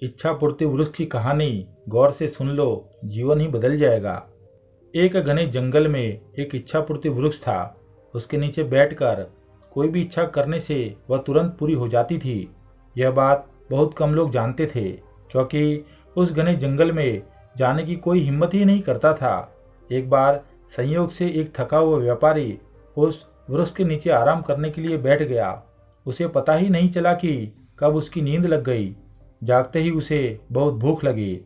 इच्छा पूर्ति वृक्ष की कहानी गौर से सुन लो, जीवन ही बदल जाएगा। एक घने जंगल में एक इच्छा पूर्ति वृक्ष था। उसके नीचे बैठकर कोई भी इच्छा करने से वह तुरंत पूरी हो जाती थी। यह बात बहुत कम लोग जानते थे, क्योंकि उस घने जंगल में जाने की कोई हिम्मत ही नहीं करता था। एक बार संयोग से एक थका हुआ व्यापारी उस वृक्ष के नीचे आराम करने के लिए बैठ गया। उसे पता ही नहीं चला कि कब उसकी नींद लग गई। जागते ही उसे बहुत भूख लगी।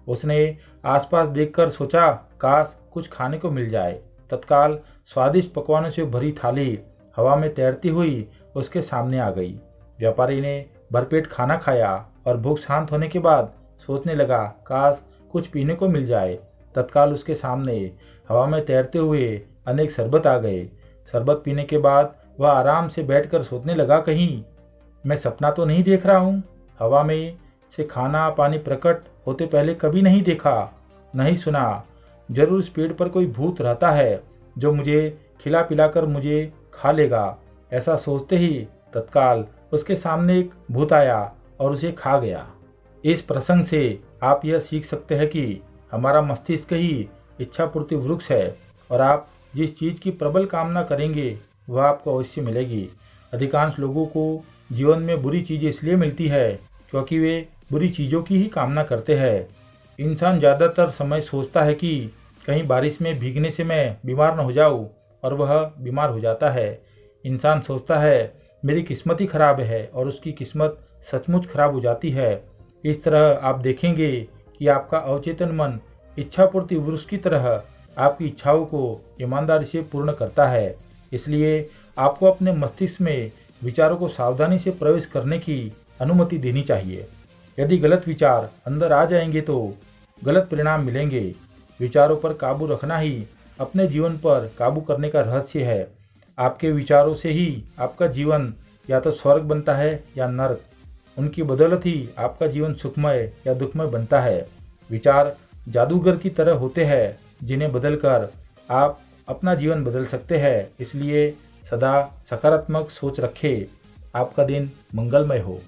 उसने आसपास देखकर सोचा, काश कुछ खाने को मिल जाए। तत्काल स्वादिष्ट पकवानों से भरी थाली हवा में तैरती हुई उसके सामने आ गई। व्यापारी ने भरपेट खाना खाया और भूख शांत होने के बाद सोचने लगा, काश कुछ पीने को मिल जाए। तत्काल उसके सामने हवा में तैरते हुए अनेक शरबत आ गए। शरबत पीने के बाद वह आराम से बैठकर सोचने लगा, कहीं मैं सपना तो नहीं देख रहा हूँ। हवा में से खाना पानी प्रकट होते पहले कभी नहीं देखा, नहीं सुना। जरूर इस पेड़ पर कोई भूत रहता है जो मुझे खिला पिलाकर मुझे खा लेगा। ऐसा सोचते ही तत्काल उसके सामने एक भूत आया और उसे खा गया। इस प्रसंग से आप यह सीख सकते हैं कि हमारा मस्तिष्क ही इच्छा पूर्ति वृक्ष है, और आप जिस चीज़ की प्रबल कामना करेंगे वह आपको अवश्य मिलेगी। अधिकांश लोगों को जीवन में बुरी चीज़ें इसलिए मिलती है क्योंकि वे बुरी चीज़ों की ही कामना करते हैं। इंसान ज़्यादातर समय सोचता है कि कहीं बारिश में भीगने से मैं बीमार न हो जाऊं, और वह बीमार हो जाता है। इंसान सोचता है मेरी किस्मत ही खराब है, और उसकी किस्मत सचमुच खराब हो जाती है। इस तरह आप देखेंगे कि आपका अवचेतन मन इच्छा पूर्ति वृक्ष की तरह आपकी इच्छाओं को ईमानदारी से पूर्ण करता है। इसलिए आपको अपने मस्तिष्क में विचारों को सावधानी से प्रवेश करने की अनुमति देनी चाहिए। यदि गलत विचार अंदर आ जाएंगे तो गलत परिणाम मिलेंगे। विचारों पर काबू रखना ही अपने जीवन पर काबू करने का रहस्य है। आपके विचारों से ही आपका जीवन या तो स्वर्ग बनता है या नरक। उनकी बदौलत ही आपका जीवन सुखमय या दुखमय बनता है। विचार जादूगर की तरह होते हैं जिन्हें बदलकर आप अपना जीवन बदल सकते हैं। इसलिए सदा सकारात्मक सोच रखें। आपका दिन मंगलमय हो।